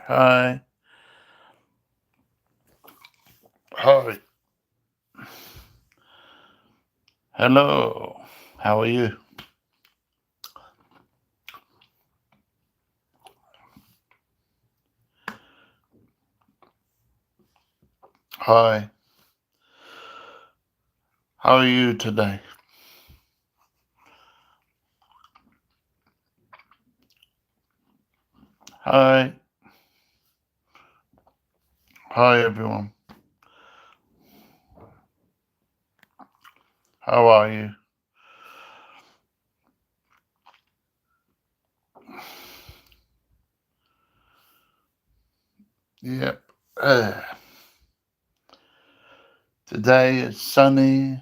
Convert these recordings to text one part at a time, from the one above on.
Hi. Hi. Hello. How are you? Hi. How are you today? Hi. Hi, everyone. How are you? Yep. Today is sunny.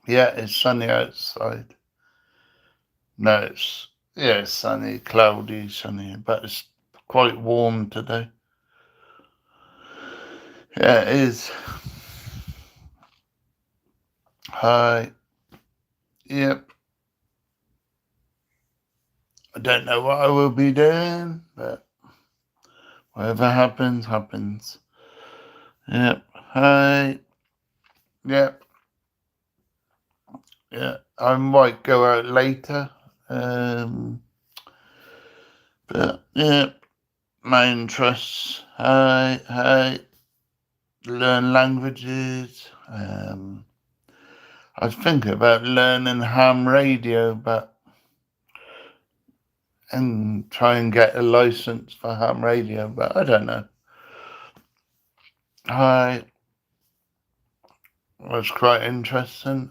Yeah, it's sunny outside. No, it's sunny, cloudy, sunny, but it's quite warm today. Yeah, it is. Hi. Yep. I don't know what I will be doing, but whatever happens, happens. Yep. Hi. Yep. Yeah. I might go out later. But yeah, my interests. I learn languages. I was thinking about learning ham radio, and try and get a license for ham radio, but I don't know. I was quite interesting.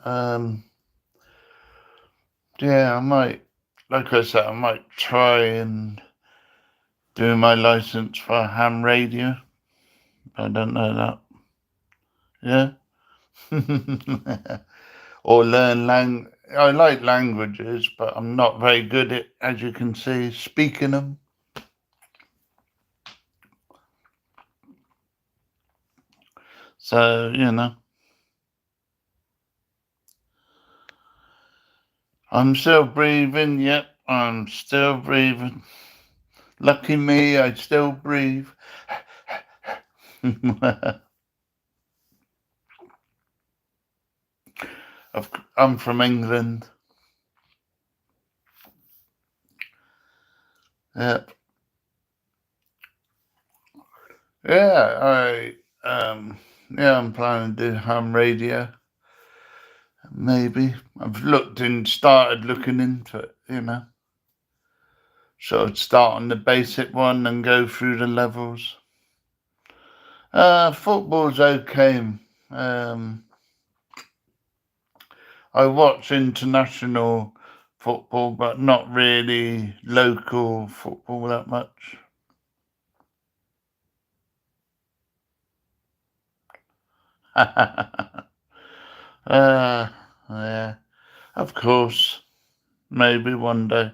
Yeah, I might, like I said, I might try and do my license for ham radio. I don't know that. Yeah. Or learn I like languages, but I'm not very good at, as you can see, speaking them. So, I'm still breathing. Yep, I'm still breathing. Lucky me, I still breathe. I'm from England. Yep. Yeah, I'm planning to do ham radio. Maybe. Started looking into it. So I'd start on the basic one and go through the levels. Football's okay. I watch international football, but not really local football that much. Yeah, of course. Maybe one day.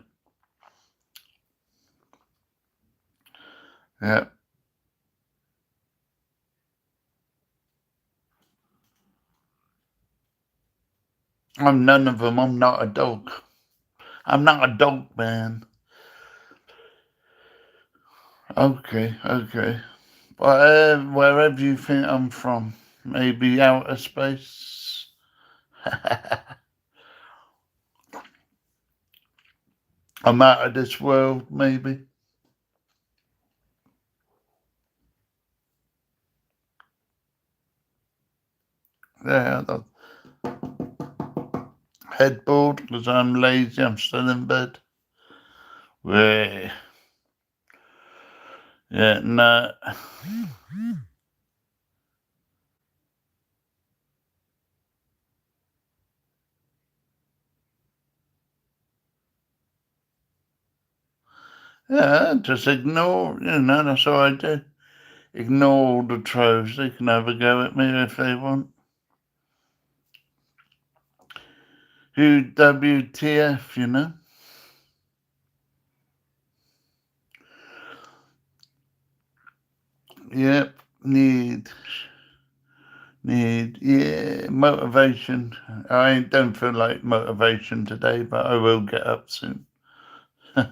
Yeah. I'm none of them. I'm not a dog. I'm not a dog man. Okay. Wherever you think I'm from, maybe outer space. I'm out of this world, maybe. Yeah, the headboard because I'm lazy. I'm still in bed. Yeah, yeah, no. Yeah, just ignore. That's all I do. Ignore all the trolls. They can have a go at me if they want. Who WTF? Yep, yeah, motivation. I don't feel like motivation today, but I will get up soon. Yeah.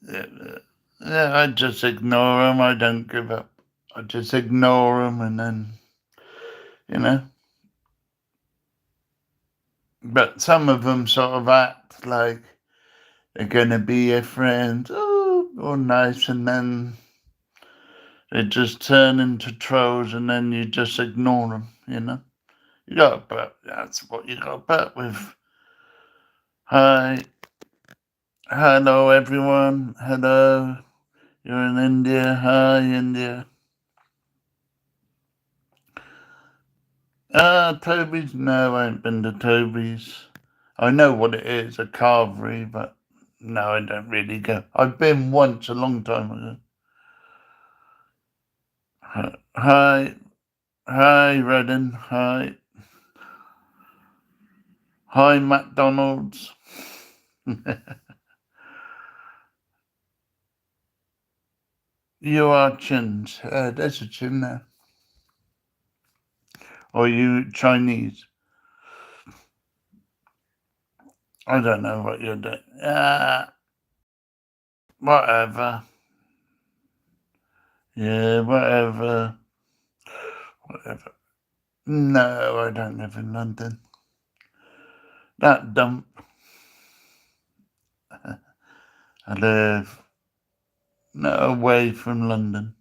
Yeah, yeah, I just ignore them. I don't give up. I just ignore them, and then, you know. But some of them sort of act like they're going to be your friends, oh, all nice, and then they just turn into trolls, and then you just ignore them, you know. You got to put, that's what you got to put with. Hi, hello everyone, hello, you're in India, hi India. Toby's, no, I ain't been to Toby's. I know what it is, a carvery, but no, I don't really go. I've been once a long time ago. Hi, hi, Redden, hi. Hi, McDonald's. You are chins. There's a chin there. Or you Chinese? I don't know what you're doing. Whatever. Yeah, whatever. Whatever. No, I don't live in London. That dump. I live away from London.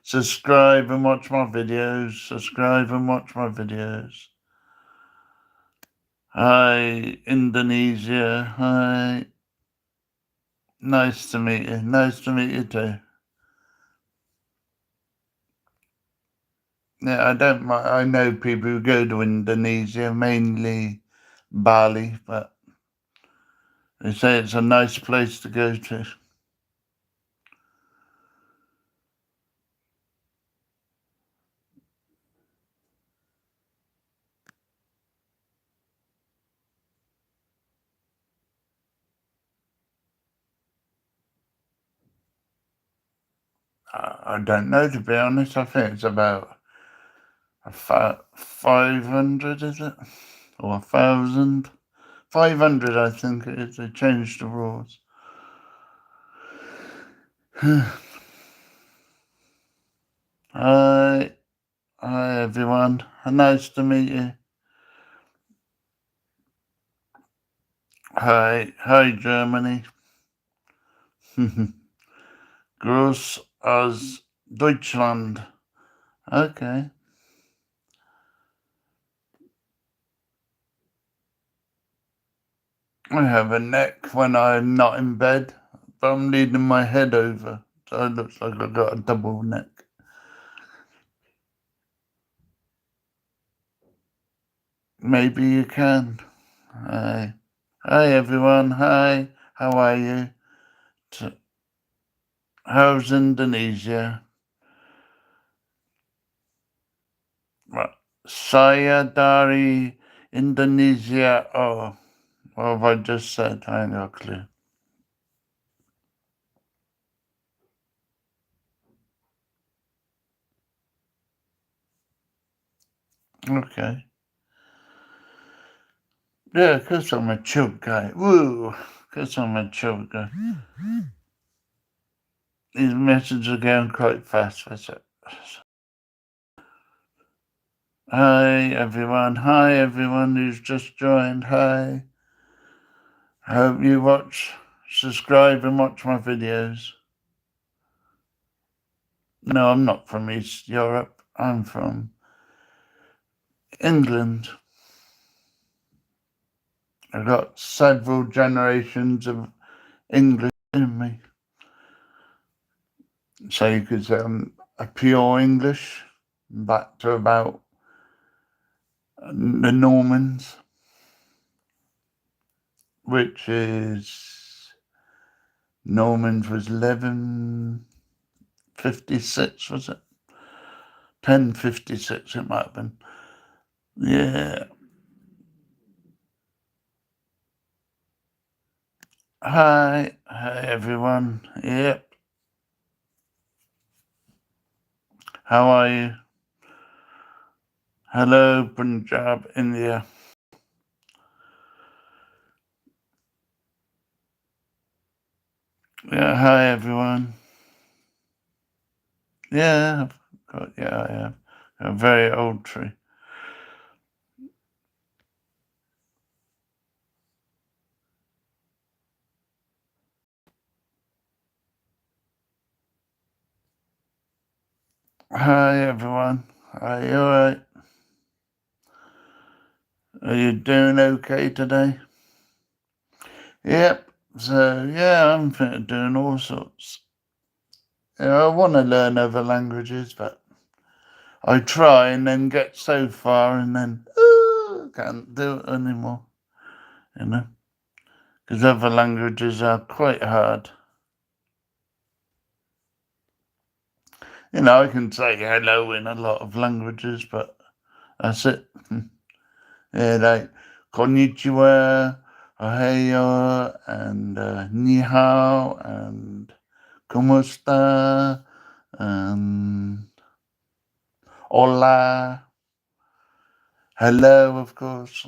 Subscribe and watch my videos. Subscribe and watch my videos. Hi, Indonesia. Hi. Nice to meet you. Nice to meet you too. Yeah, I don't mind. I know people who go to Indonesia, mainly Bali, but they say it's a nice place to go to. I don't know, to be honest. I think it's about 500, is it? Or 1,000? 500, I think it is. They changed the rules. Hi, hi everyone. Nice to meet you. Hi Germany. Groß aus Deutschland. Okay. I have a neck when I'm not in bed, but I'm leaning my head over, so it looks like I've got a double neck. Maybe you can. Hi. Hi everyone. Hi. How are you? How's Indonesia? Saya dari Indonesia. Oh, what have I just said? I ain't got a clue. Okay. Yeah, because I'm a chill guy. Woo! Because I'm a chill guy. These messages are going quite fast. What's it? Hi everyone who's just joined. Hi. I hope you subscribe and watch my videos. No, I'm not from East Europe. I'm from England. I've got several generations of English in me. So you could say I'm a pure English, back to about the Normans, which is Normans was 1156, was it? 1056 it might have been. Yeah. Hi, everyone. Yep. How are you? Hello, Punjab, India. Yeah, hi, everyone. Yeah, I have a very old tree. Hi, everyone. Are you alright? Are you doing okay today? Yep. So, yeah, I'm doing all sorts. I want to learn other languages, but I try and then get so far and then can't do it anymore, you know, because other languages are quite hard. I can say hello in a lot of languages, but that's it. Yeah, like konnichiwa, ohayo, and ni hao, and como esta, and hola, hello, of course.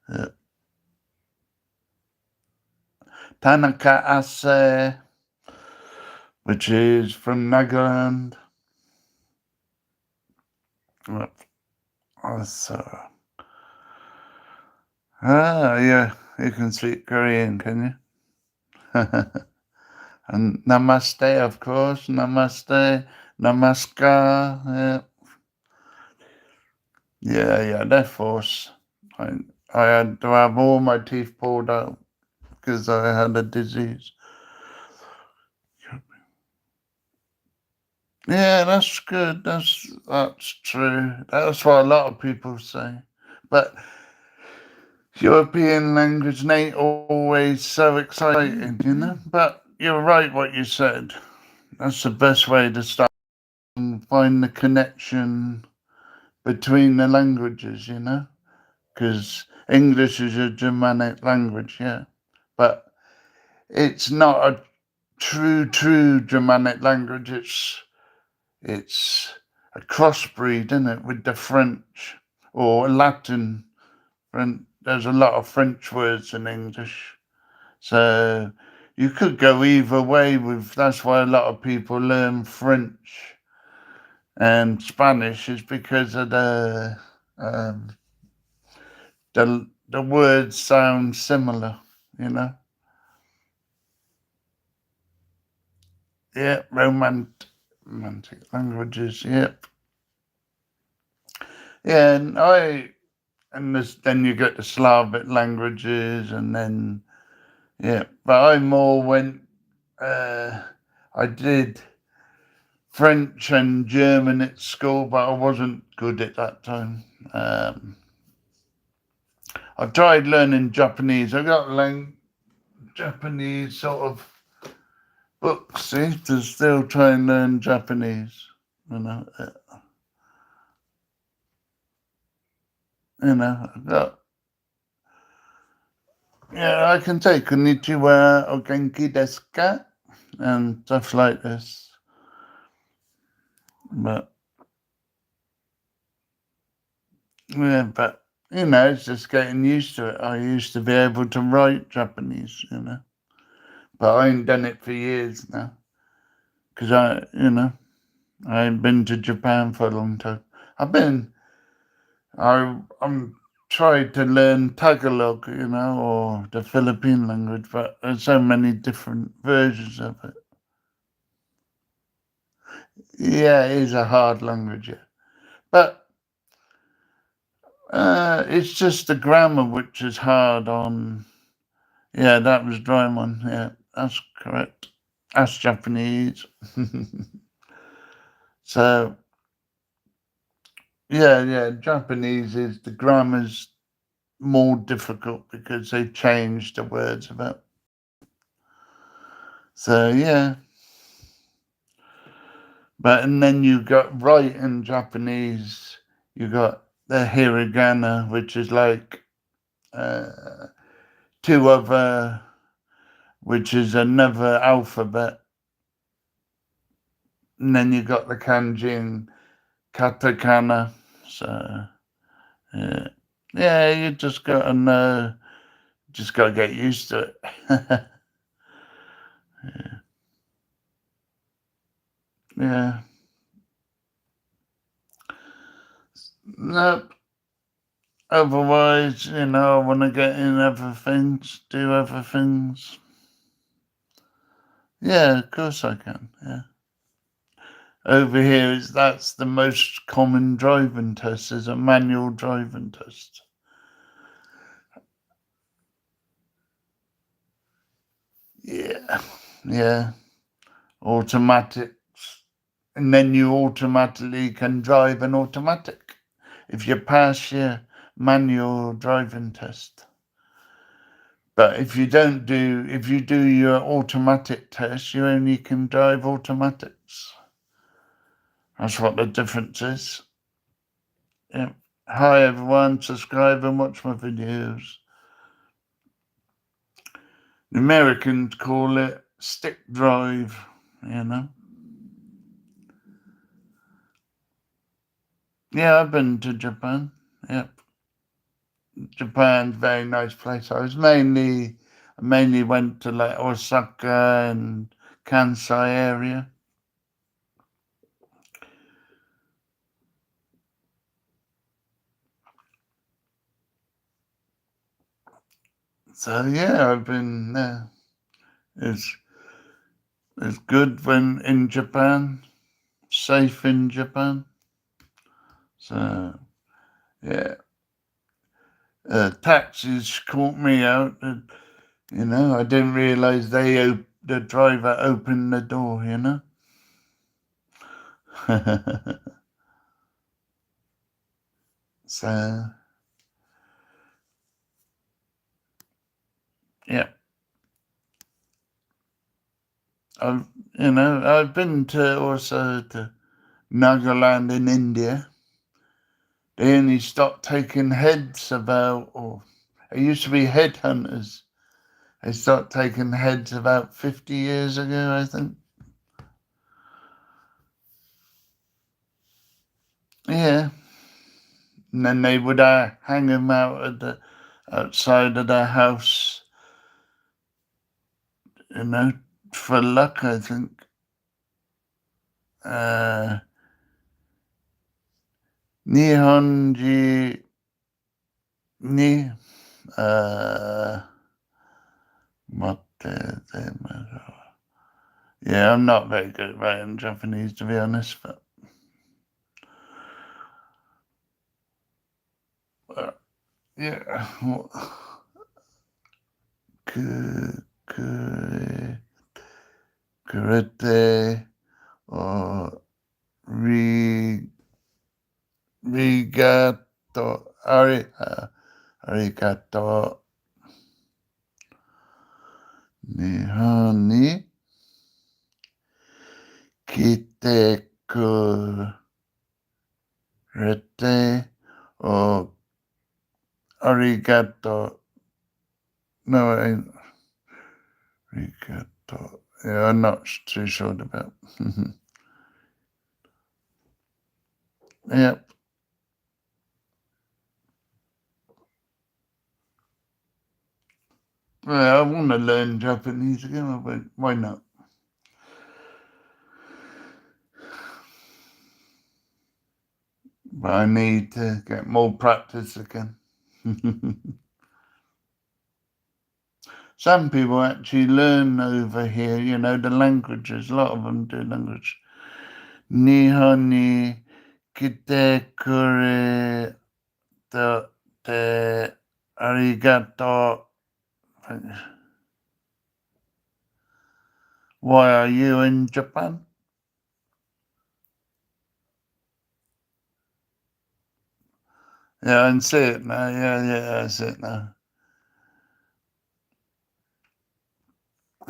Yeah. Tanaka ase, which is from Nagaland. So, yeah, you can speak Korean, can you? And namaste, of course. Namaste, namaskar. Yeah, they're force. I, I had to have all my teeth pulled out because I had a disease. Yeah, that's good. That's true. That's what a lot of people say. But European language ain't always so exciting. But you're right what you said. That's the best way to start and find the connection between the languages. Because English is a Germanic language, yeah. But it's not a true Germanic language. It's a crossbreed, isn't it, with the French or Latin. There's a lot of French words in English. So you could go either way with that's why a lot of people learn French and Spanish is because of um, the words sound similar. Yeah, romantic languages. Yep. Yeah, then you get the Slavic languages, and then yeah. But I more went. Uh, I did French and German at school, but I wasn't good at that time. I've tried learning Japanese. I got Japanese sort of books, see, to still try and learn Japanese. You know, uh, I've got. Yeah, I can say konnichiwa o genki desu ka and stuff like this. But but it's just getting used to it. I used to be able to write Japanese, but I ain't done it for years now because I ain't been to Japan for a long time. I'm tried to learn Tagalog, or the Philippine language, but there's so many different versions of it. Yeah, it is a hard language, yeah. But it's just the grammar which is hard on. Yeah, that was Draymond. Yeah, that's correct. That's Japanese. So yeah, Japanese is the grammar's more difficult because they changed the words a bit. So yeah, and then you got right in Japanese. You got the hiragana, which is like uh, two other, which is another alphabet. And then you got the kanji and katakana. So, yeah. Yeah, you just got to know, just got to get used to it. Yeah. Yeah. Nope. Otherwise, I want to get in other things, do other things. Yeah, of course I can. Yeah. Over here, that's the most common driving test, is a manual driving test. Yeah. Yeah. Automatics. And then you automatically can drive an automatic if you pass your manual driving test. But if you do your automatic test, you only can drive automatics. That's what the difference is. Yeah. Hi everyone, subscribe and watch my videos. The Americans call it stick drive, Yeah, I've been to Japan. Yep. Japan's a very nice place. I mainly went to like Osaka and Kansai area. So yeah, I've been there. It's good when in Japan, safe in Japan. So yeah, taxis caught me out. I didn't realize the driver opened the door. So yeah, I've been also to Nagaland in India. They only stopped taking heads it used to be headhunters. They stopped taking heads about 50 years ago, I think. Yeah. And then they would hang them outside of their house, for luck, I think. Nihonji ni yeah, I'm not very good at writing Japanese, to be honest, but yeah. Kurete or rigato, arigato. Nihon ni kite kurete or arigato. No, arigato. Yeah, I'm not too sure about. Yep. Well, I want to learn Japanese again, but why not? But I need to get more practice again. Some people actually learn over here, the languages. A lot of them do language. Nihon ni kite kure te arigato. Why are you in Japan? Yeah, I can see it now. Yeah, I see it now.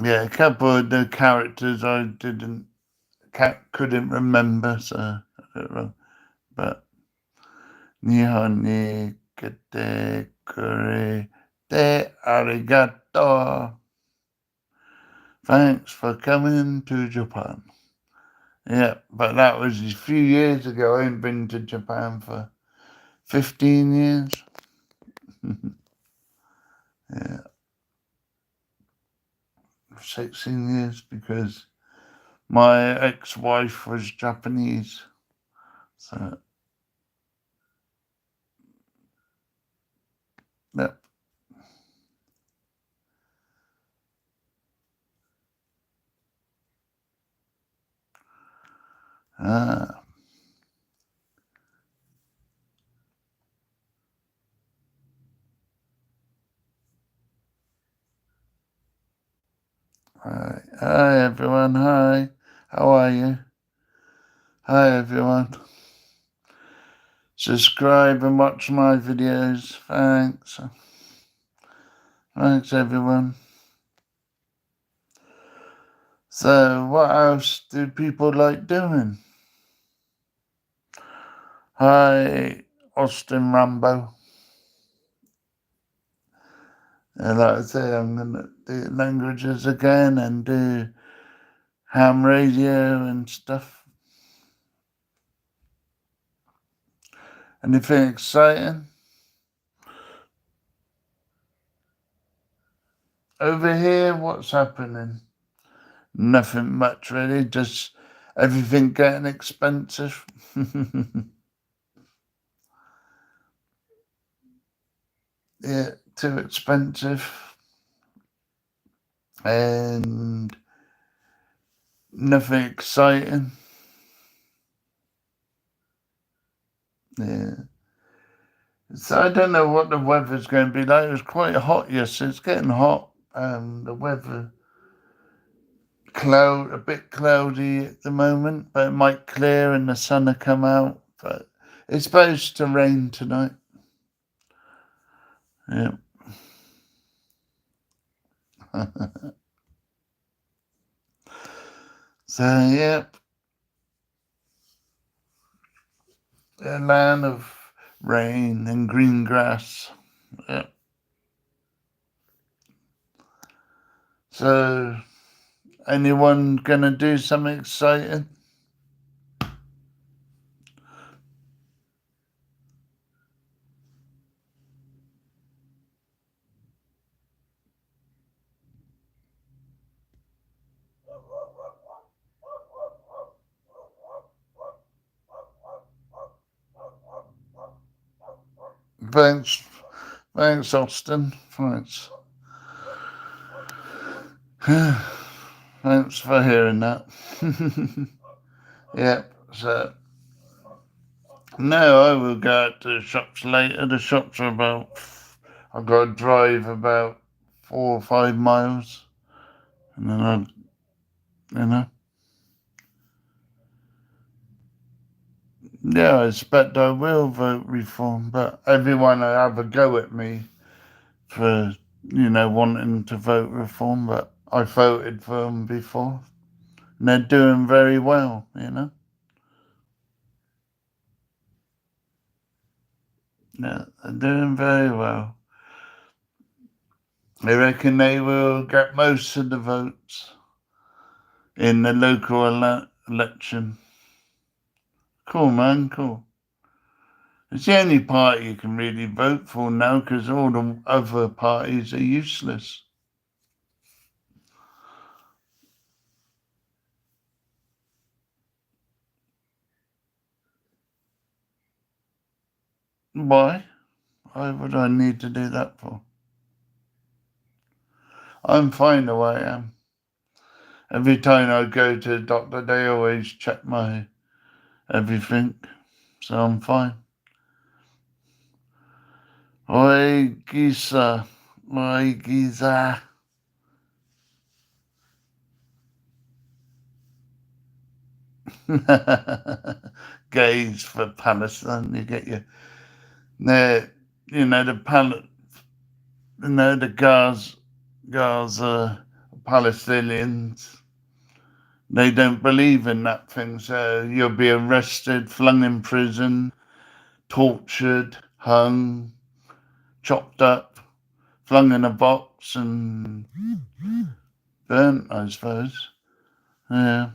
Yeah, a couple of the characters I couldn't remember, so I got it wrong. But Nihon ni kite kure te arigato. Thanks for coming to Japan. Yeah, but that was a few years ago. I ain't been to Japan for 15 years. Yeah, 16 years, because my ex-wife was Japanese. So, yep. Ah, right. Hi, everyone. Hi. How are you? Hi, everyone. Subscribe and watch my videos. Thanks. Thanks, everyone. So, what else do people like doing? Hi, Austin Rambo. And like I say, I'm going to do languages again and do ham radio and stuff. Anything exciting? Over here, what's happening? Nothing much really, just everything getting expensive. Yeah, too expensive. And nothing exciting. Yeah. So I don't know what the weather's going to be like. It was quite hot yesterday. It's getting hot. The weather a bit cloudy at the moment, but it might clear and the sun will come out. But it's supposed to rain tonight. Yeah. So yep, a land of rain and green grass. Yep. So anyone gonna do something exciting? Thanks, thanks, Austin. Thanks. Thanks for hearing that. Yep. So no, I will go out to the shops later. The shops are about. I've got to drive about 4 or 5 miles, and then you know. Yeah, I expect I will vote reform, but everyone will have a go at me for, wanting to vote reform, but I voted for them before. And they're doing very well. Yeah, they're doing very well. I reckon they will get most of the votes in the local election. Cool, man, cool. It's the only party you can really vote for now, because all the other parties are useless. Why? Why would I need to do that for? I'm fine the way I am. Every time I go to the doctor, they always check my everything, so I'm fine. Oi, Giza. Oi, Giza. Gays for Palestine. You get your, the Gaza Palestinians. They don't believe in that thing, so you'll be arrested, flung in prison, tortured, hung, chopped up flung in a box and burnt, I suppose. Yeah.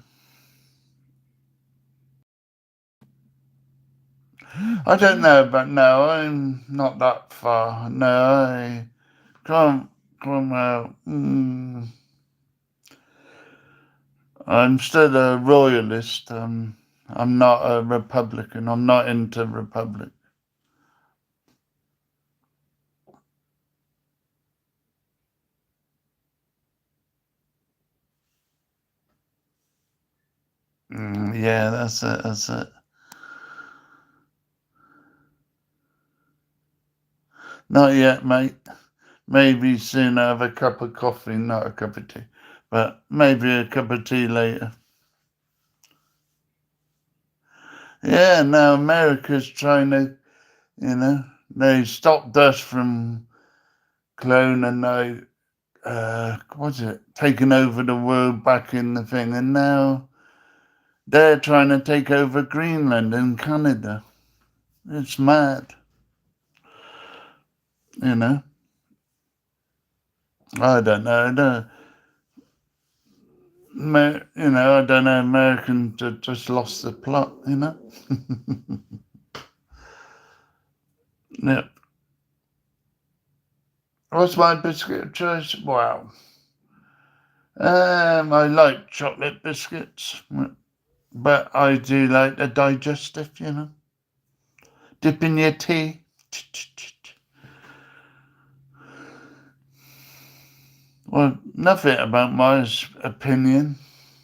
I don't know, but no, I'm not that far. No, I can't come out. I'm still a royalist. I'm not a Republican. I'm not into Republic. Yeah, that's it. That's it. Not yet, mate. Maybe soon I have a cup of coffee, not a cup of tea, but maybe a cup of tea later. Yeah, now America's trying to, they stopped us from cloning what's it, taking over the world back in the thing, and now they're trying to take over Greenland and Canada. It's mad, you know. I don't know. I don't know. Americans just lost the plot, Yeah. What's my biscuit of choice? Wow. I like chocolate biscuits, but I do like the digestive. Dip in your tea. Well, nothing about my opinion.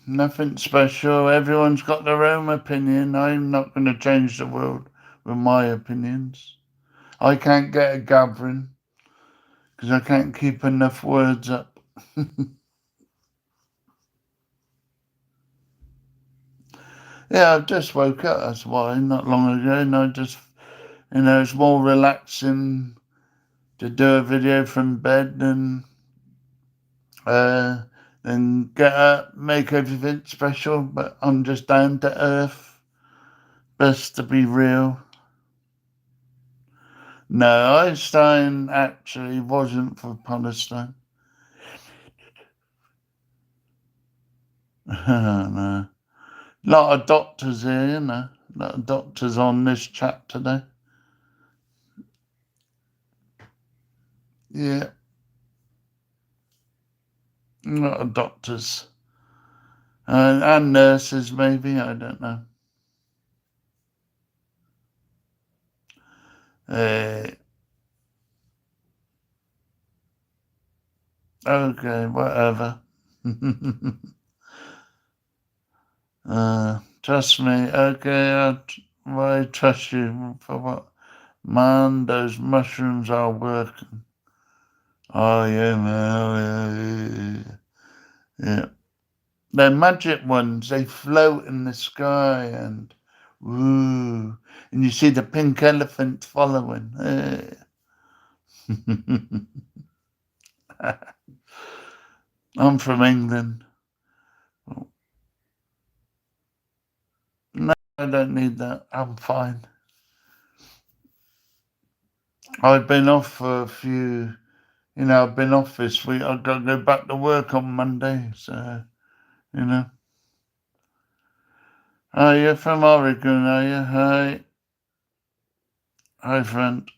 Nothing special. Everyone's got their own opinion. I'm not going to change the world with my opinions. I can't get a gathering because I can't keep enough words up. Yeah, I just woke up, that's why, not long ago, and I just, it's more relaxing to do a video from bed than get up, make everything special, but I'm just down to earth. Best to be real. No, Einstein actually wasn't for Palestine. No. A lot of doctors here, A lot of doctors on this chat today. Yeah. A lot of doctors. And nurses, maybe, I don't know. Okay, whatever. Trust me. Okay, why trust you for what? Man, those mushrooms are working. Oh yeah, man. Yeah. They're magic ones. They float in the sky and woo, and you see the pink elephant following. I'm from England. No, I don't need that. I'm fine. I've been off for a few. I've been off this week. I've got to go back to work on Monday. So, you know. Oh, you're from Oregon, are you? Hi. Hi, friend.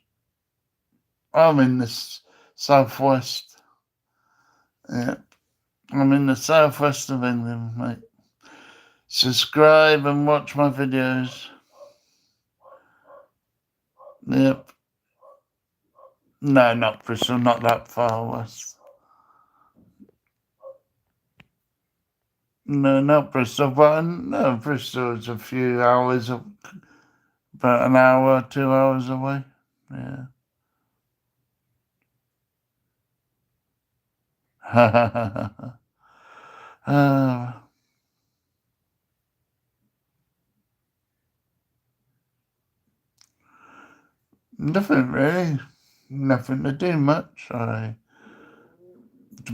I'm in the southwest. Yeah. I'm in the southwest of England, mate. Subscribe and watch my videos. Yep. No, not Bristol, not that far west. No, not Bristol, but no, Bristol is a few hours, about an hour, 2 hours away. Yeah. Nothing really. Nothing to do much. To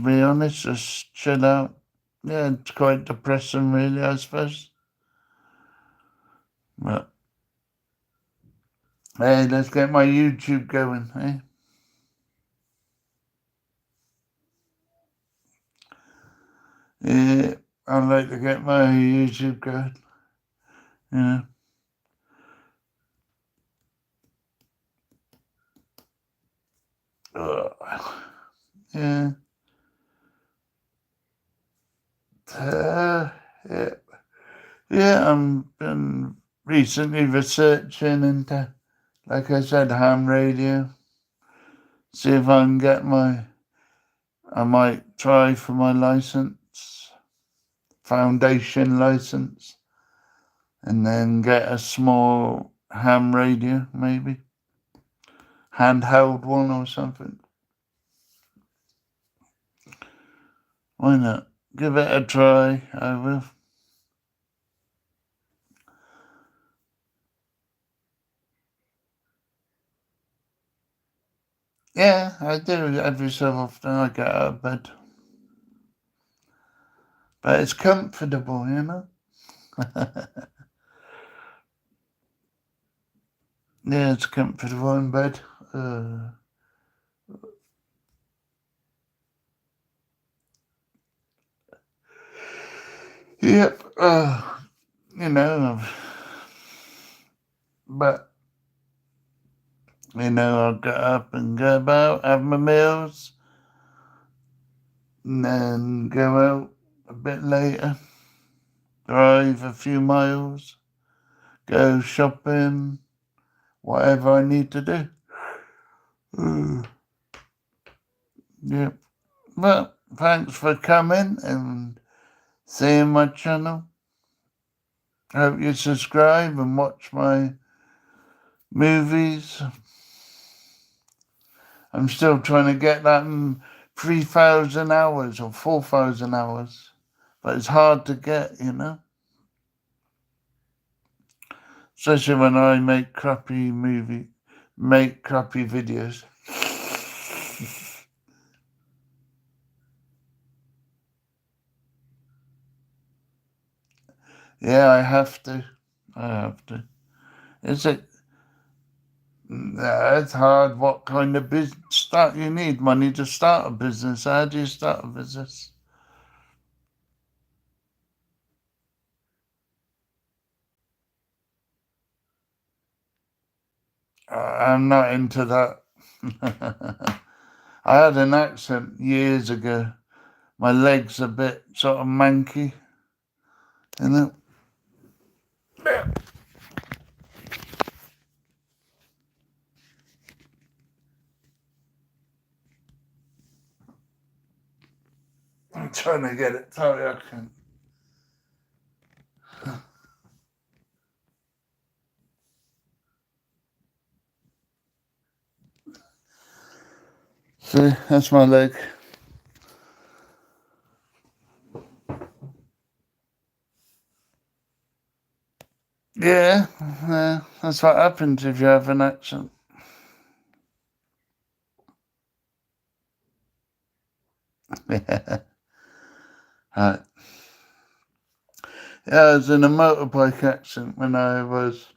be honest, just chill out. Yeah, it's quite depressing, really, I suppose. But hey, let's get my YouTube going, eh? Yeah, I'd like to get my YouTube going. Yeah. Yeah. Yeah. Yeah, I'm been recently researching into, like I said, ham radio. See if I can get I might try for my license, foundation license, and then get a small ham radio, maybe. Handheld one or something. Why not? Give it a try, I will. Yeah, I do. Every so often I get out of bed. But it's comfortable, you know? Yeah, it's comfortable in bed. Yep. You know, but, I'll get up and go about, have my meals, and then go out a bit later, drive a few miles, go shopping, whatever I need to do. Yep. Well, thanks for coming and seeing my channel. Hope you subscribe and watch my movies. I'm still trying to get that in 3,000 hours or 4,000 hours. But it's hard to get, you know? Especially when I make crappy videos. Yeah, I have to. Is it? It's hard. What kind of business start? You need money to start a business. How do you start a business? I'm not into that. I had an accident years ago. My leg's a bit sort of manky, you know. I'm trying to get it. Sorry, I can't. See, that's my leg. Yeah, that's what happens if you have an accident. Yeah. Right. Yeah, I was in a motorbike accident when I was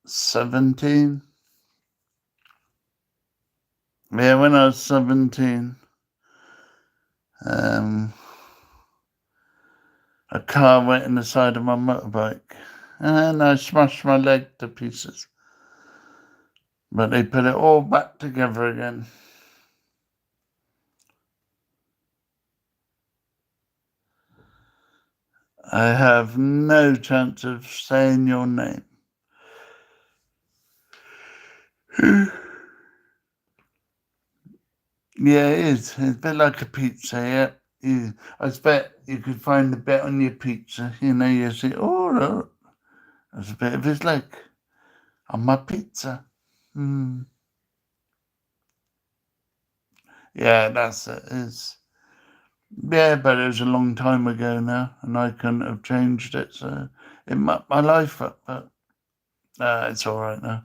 17. Yeah, when I was 17, um, a car went in the side of my motorbike and I smashed my leg to pieces. But they put it all back together again. I have no chance of saying your name. Yeah, it is. It's a bit like a pizza, yeah. I bet you could find a bit on your pizza. You see, oh, there's a bit of his leg on my pizza. Mm. Yeah, that's it. Yeah, but it was a long time ago now, and I couldn't have changed it, so it mucked my life up, but it's all right now.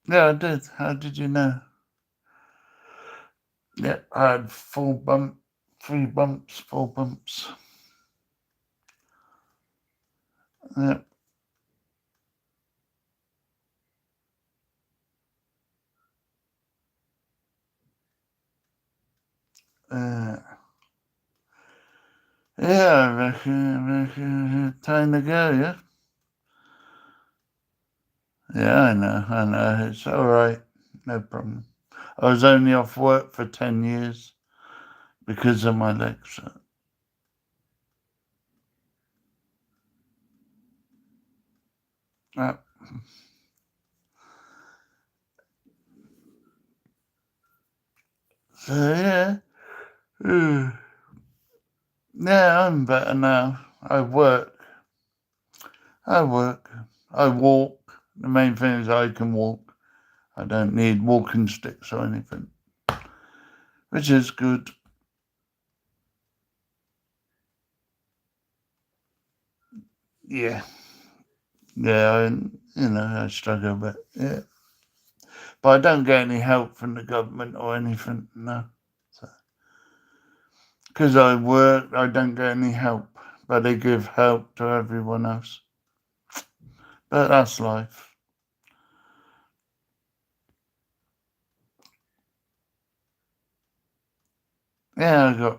Yeah, I did. How did you know? Yeah, I had 3 bumps, 4 bumps. Yeah. Uh, yeah, I reckon time to go, yeah? Yeah, I know. It's all right. No problem. I was only off work for 10 years because of my legs. Uh, so, yeah. Uh, yeah, I'm better now. I work. I work. I walk. The main thing is I can walk. I don't need walking sticks or anything, which is good. Yeah. Yeah, I struggle a bit. Yeah. But I don't get any help from the government or anything, no. So, because I work, I don't get any help. But they give help to everyone else. But that's life. Yeah,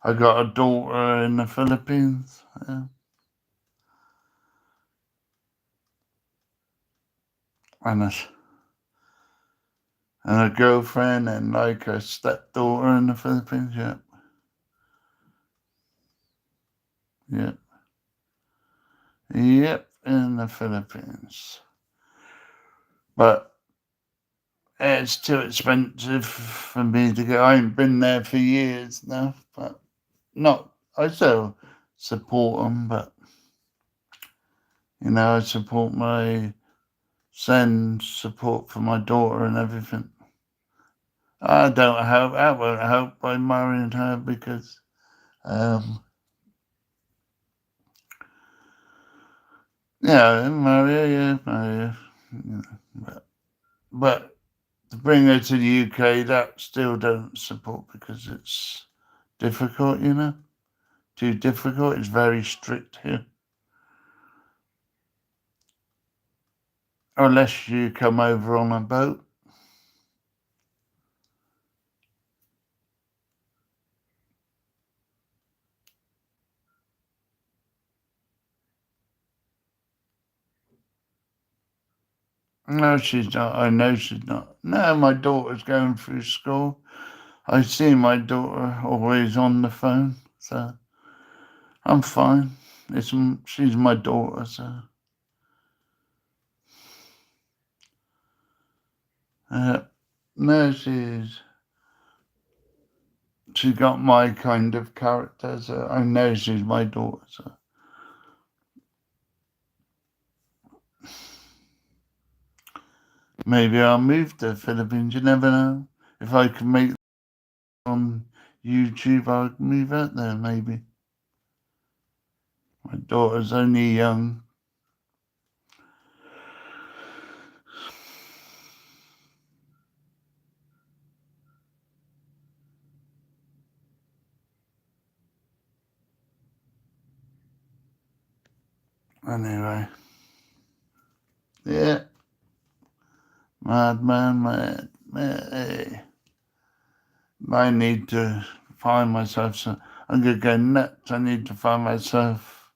I got a daughter in the Philippines. Yeah. And a girlfriend and like a stepdaughter in the Philippines. Yeah. Yeah. Yep, in the Philippines. But it's too expensive for me to go. I ain't been there for years now, but not. I still support them, but I support my send support for my daughter and everything. I don't help. I won't help by marrying her because, marry her, marry her. But to bring her to the UK, that still don't support because it's difficult, Too difficult. It's very strict here. Unless you come over on a boat. No, she's not. I know she's not. No, my daughter's going through school. I see my daughter always on the phone, so I'm fine. She's my daughter, so no, she's got my kind of character, so I know she's my daughter. So maybe I'll move to the Philippines. You never know. If I can make it on YouTube, I'll move out there. Maybe my daughter's only young. Anyway, yeah, madman, mad. Hey. I need to find myself some. I'm gonna go nuts. I need to find myself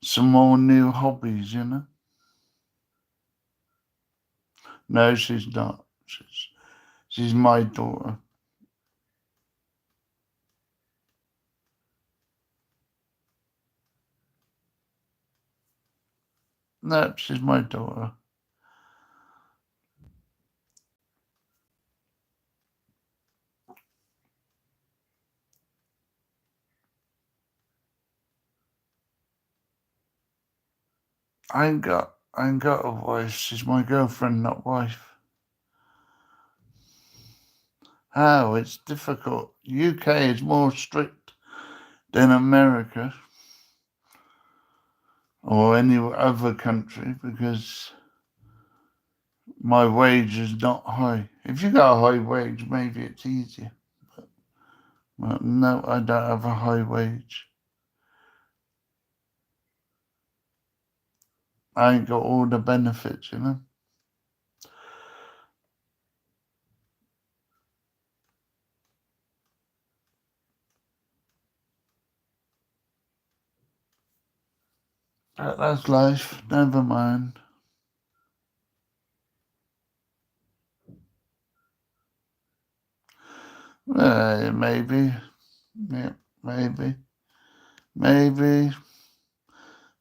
some more new hobbies. No, she's not. She's my daughter. No, she's my daughter. I ain't got a wife. She's my girlfriend, not wife. How? It's difficult. UK is more strict than America or any other country because my wage is not high. If you got a high wage, maybe it's easier. But no, I don't have a high wage. I ain't got all the benefits, you know. But that's life. Never mind. Maybe. Yeah, maybe. Maybe.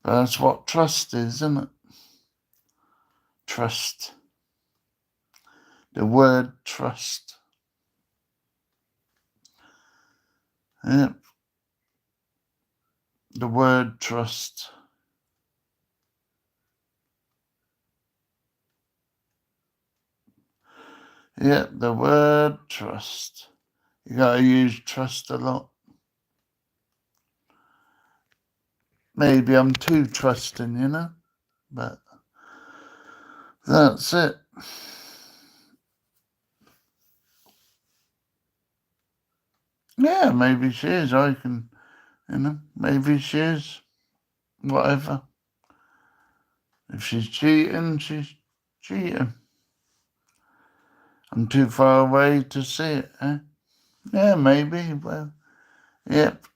But that's what trust is, isn't it? Trust. The word trust. Yeah. The word trust. Yeah, the word trust. You gotta use trust a lot. Maybe I'm too trusting, you know? But that's it. Yeah, maybe she is. I can, you know, maybe she is. Whatever. If she's cheating, she's cheating. I'm too far away to see it, eh? Yeah, maybe. Well, yep.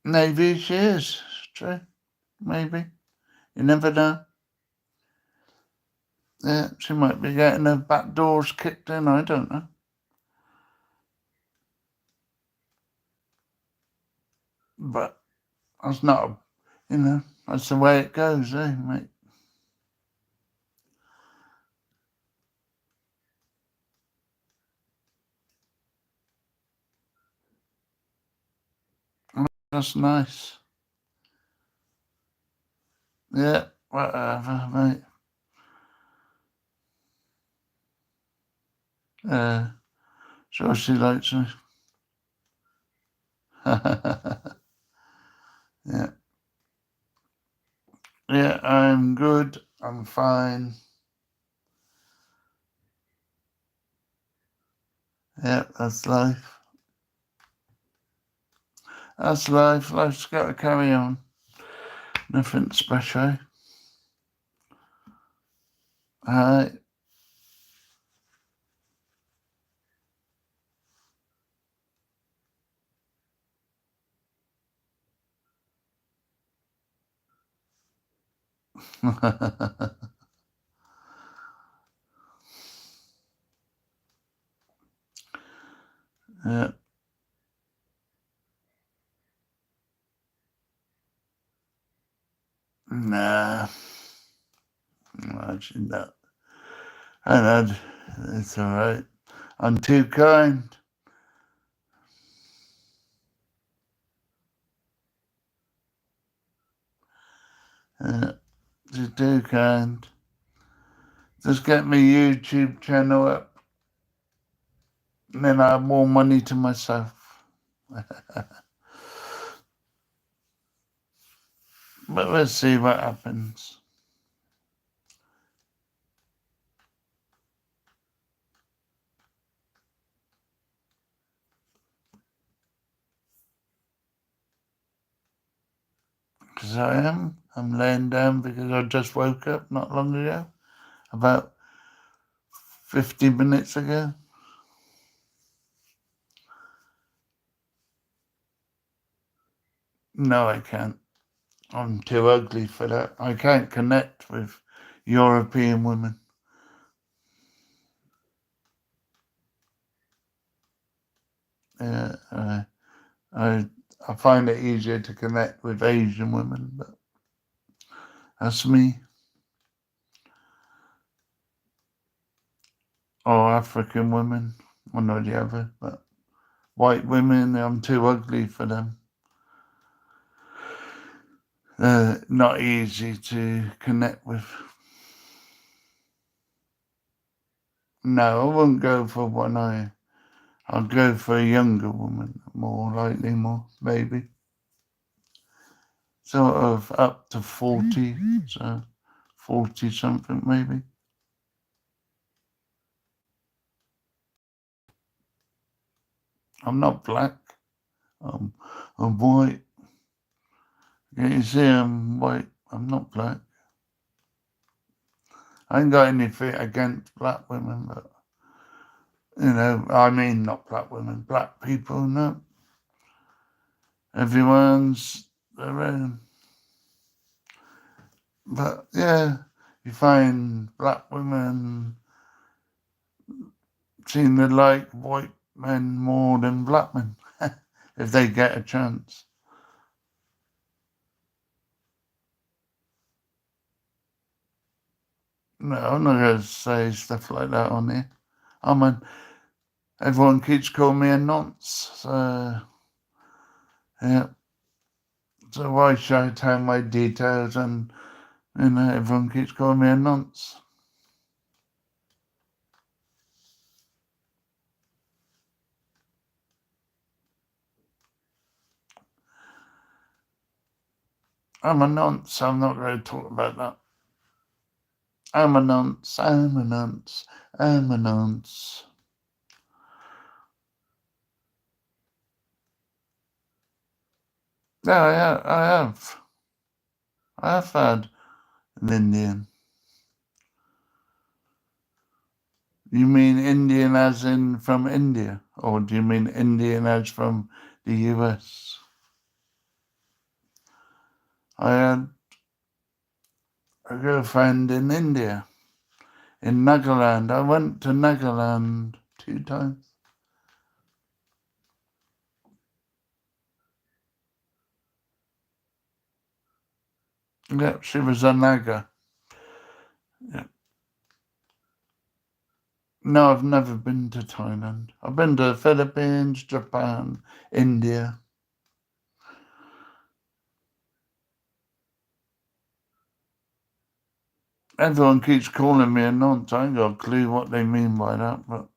Maybe she is. It's true. Maybe. You never know. Yeah, she might be getting her back doors kicked in. I don't know. But that's not, you know, that's the way it goes, eh, mate? That's nice. Yeah, whatever, mate. Sure she likes me. Yeah. Yeah, I'm good. I'm fine. Yeah, that's life. That's life. Life's got to carry on. Nothing special. Alright. Yeah. Nah. Imagine that. And it's alright. I'm too kind. Yeah, too kind. Just get my YouTube channel up. And then I have more money to myself. But let's see what happens. Because I'm laying down because I just woke up not long ago. About 50 minutes ago. No, I can't. I'm too ugly for that. I can't connect with European women. Yeah, I find it easier to connect with Asian women, but that's me. Or African women, one or the other. But white women, I'm too ugly for them. Not easy to connect with. No, I wouldn't go for one. I'll go for a younger woman, more likely, maybe. Sort of up to 40, so 40 something maybe. I'm not black. I'm white. Can you see I'm white? I'm not black. I ain't got anything against black women, but, I mean not black women, black people, no. Everyone's their own. But, yeah, you find black women seem to like white men more than black men, if they get a chance. No, I'm not going to say stuff like that on here. Everyone keeps calling me a nonce, so, yeah. So why should I tell my details and, everyone keeps calling me a nonce? I'm a nonce, I'm not going to talk about that. I'm a nonce, I'm a nonce, I'm a nonce. Yeah, I have. I have had an Indian. You mean Indian as in from India? Or do you mean Indian as from the US? I had a girlfriend in India, in Nagaland. I went to Nagaland 2 times. Yeah, she was a Naga. Yeah. No, I've never been to Thailand. I've been to the Philippines, Japan, India. Everyone keeps calling me a nonce. I ain't got a clue what they mean by that, but,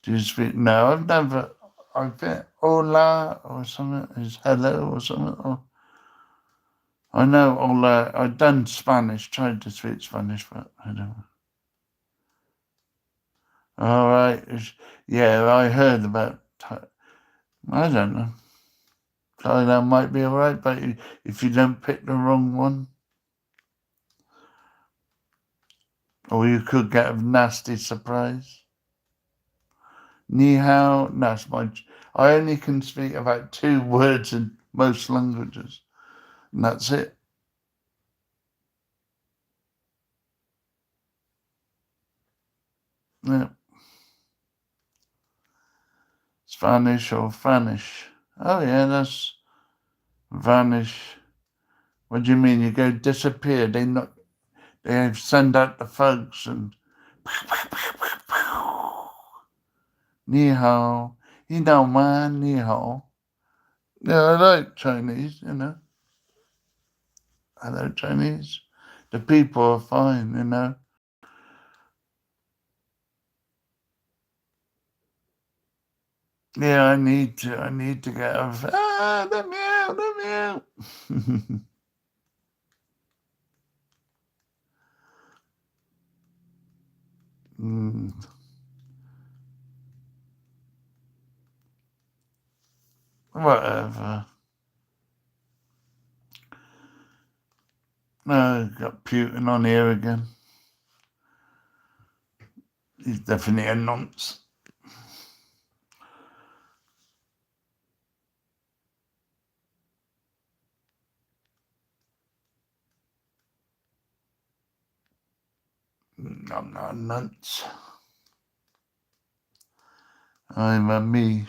Do you speak? No, I've never. I think hola or something is hello or something. Or, I know hola. I've done Spanish, tried to speak Spanish, but I don't know. All right. Yeah, I heard about. I don't know. Thailand might be all right, but if you don't pick the wrong one, or you could get a nasty surprise. Ni hao, that's I only can speak about 2 words in most languages, and that's it. Yeah. Spanish or vanish. Oh yeah, that's vanish. What do you mean? You go disappear? They send out the thugs and ni hao, man, ni hao. Yeah, I like Chinese. I like Chinese. The people are fine. Yeah, I need to get off. Let me out, let me out. Whatever. No, got Putin on here again. He's definitely a nonce. I'm not a nonce. I'm a me.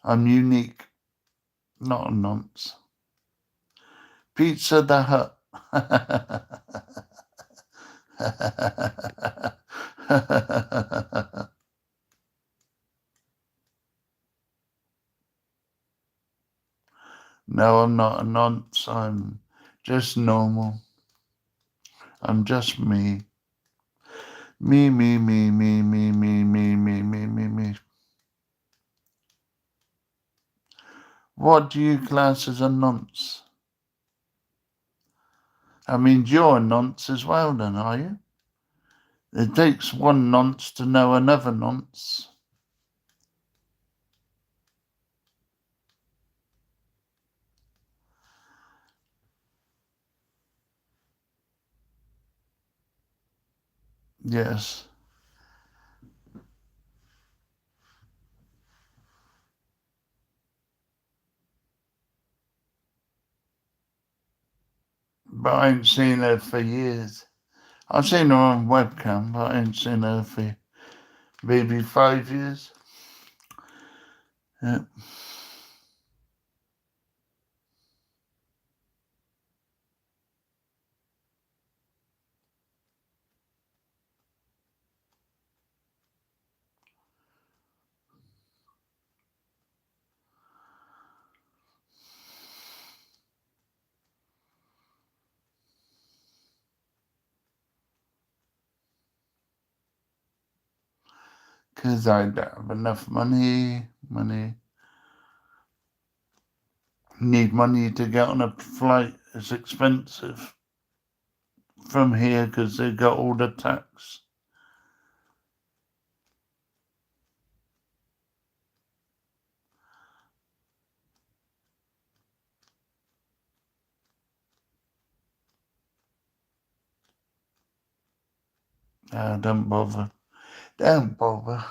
I'm unique, not a nonce. Pizza the Hut. No, I'm not a nonce. I'm just normal. I'm just me. Me, me, me, me, me, me, me, me, me, me, me. What do you class as a nonce? I mean, you're a nonce as well, then, are you? It takes one nonce to know another nonce. Yes. But I ain't seen her for years. I've seen her on webcam, but I ain't seen her for maybe 5 years. Yeah. Because I don't have enough money. Need money to get on a flight. It's expensive from here because they got all the tax. Don't bother. Don't bother.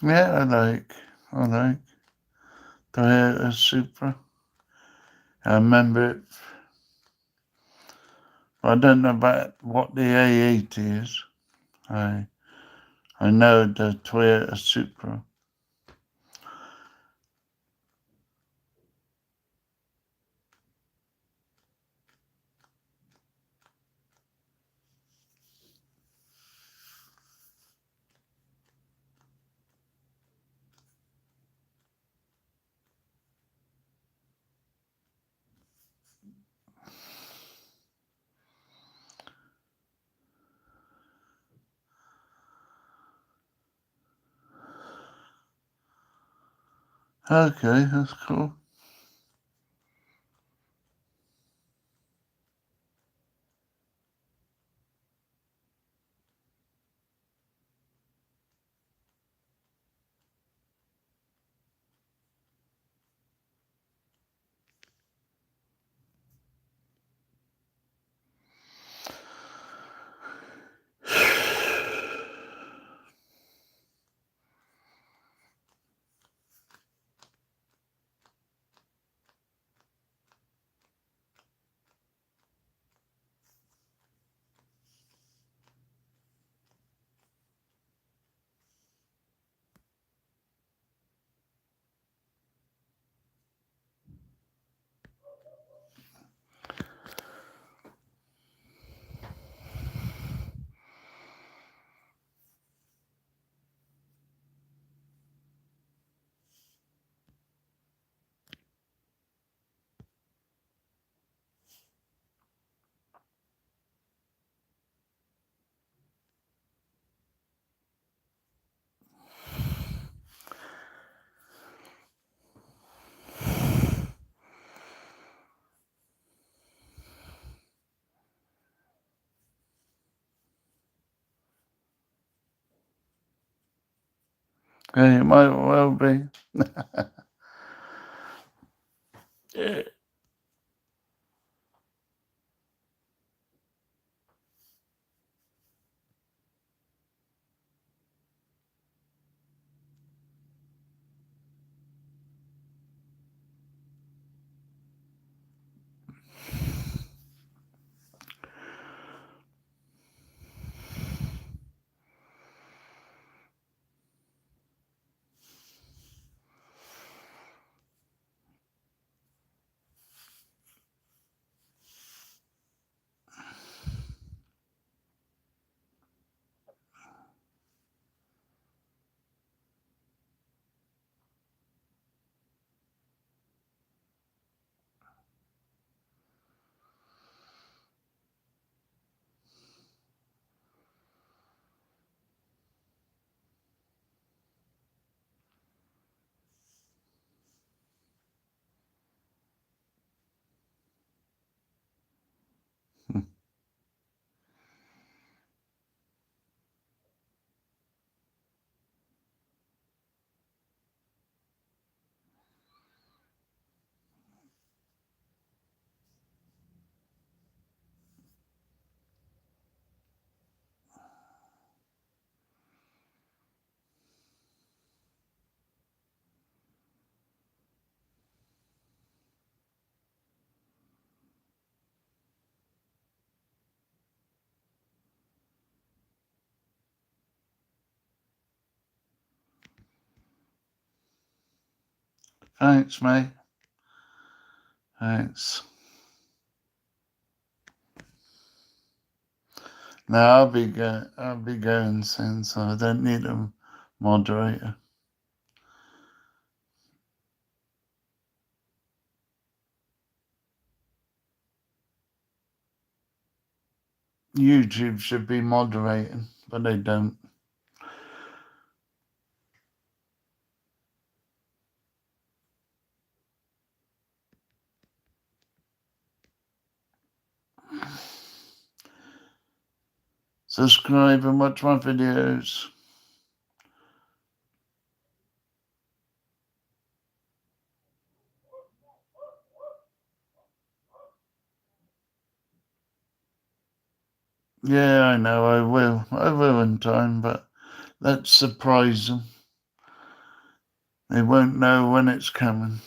Yeah, I like Toyota Supra. I remember it. I don't know about what the A80 is. I I know the Toyota Supra. Okay, that's cool. Yeah, it might well be. Yeah. Thanks, mate. Thanks. Now I'll be going soon, so I don't need a moderator. YouTube should be moderating, but they don't. Subscribe and watch my videos. Yeah, I know, I will. I will in time, but let's surprise them. They won't know when it's coming.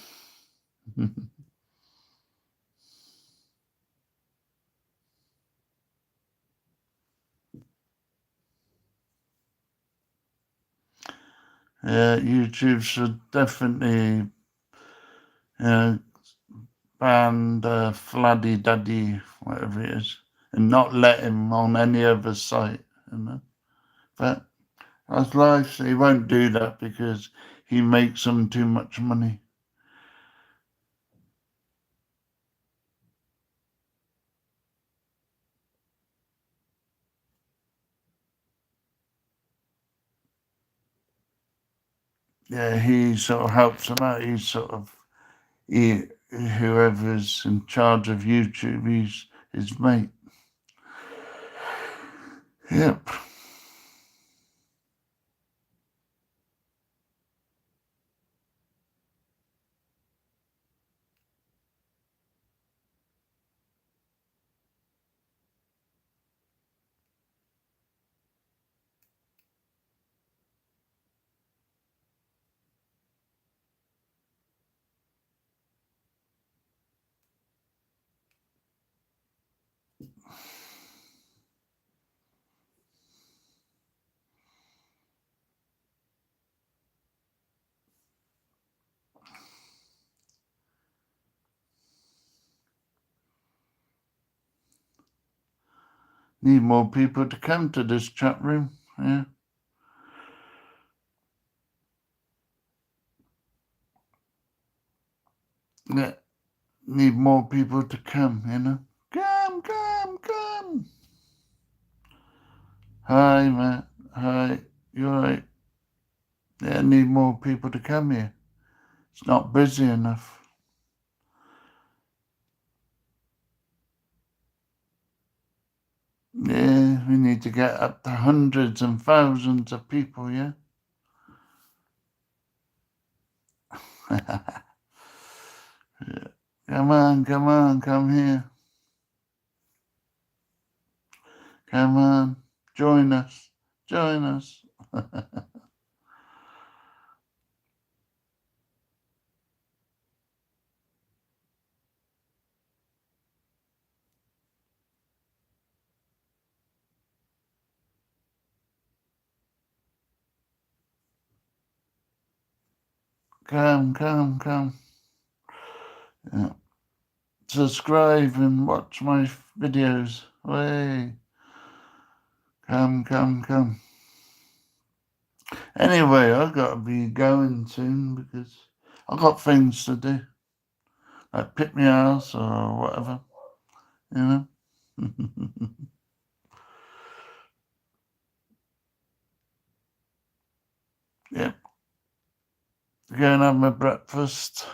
Yeah, YouTube should definitely, ban Fladdy Daddy, whatever it is, and not let him on any other site, But that's life. He won't do that because he makes them too much money. Yeah, he sort of helps them out. Whoever's in charge of YouTube, he's his mate. Yep. Need more people to come to this chat room. Yeah. Yeah. Need more people to come, Come. Hi, Matt. Hi. You alright? Yeah, need more people to come here. It's not busy enough. Yeah, we need to get up to hundreds and thousands of people, yeah? Yeah. Come on, come here. Come on, join us. Come. Yeah. Subscribe and watch my videos. Way. Come. Anyway, I've got to be going soon because I've got things to do. Like pick my house or whatever, you know? Yep. Go and have my breakfast.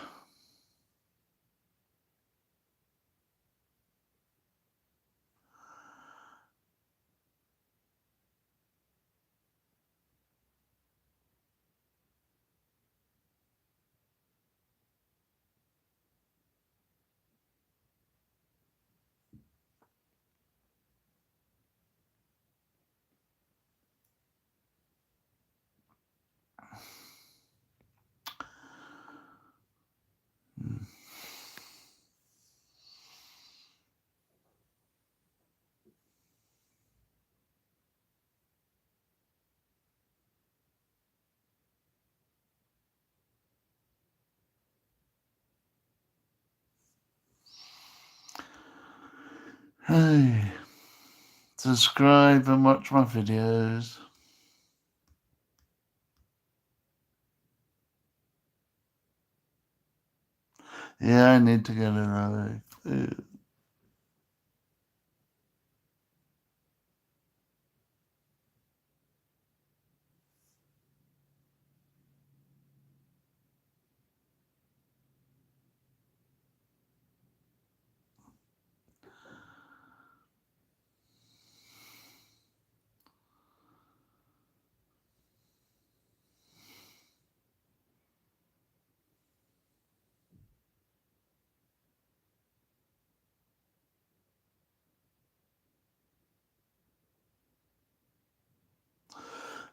Hey, subscribe and watch my videos. Yeah, I need to get another.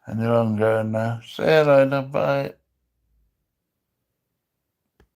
And they're on going now. Say hello, bye.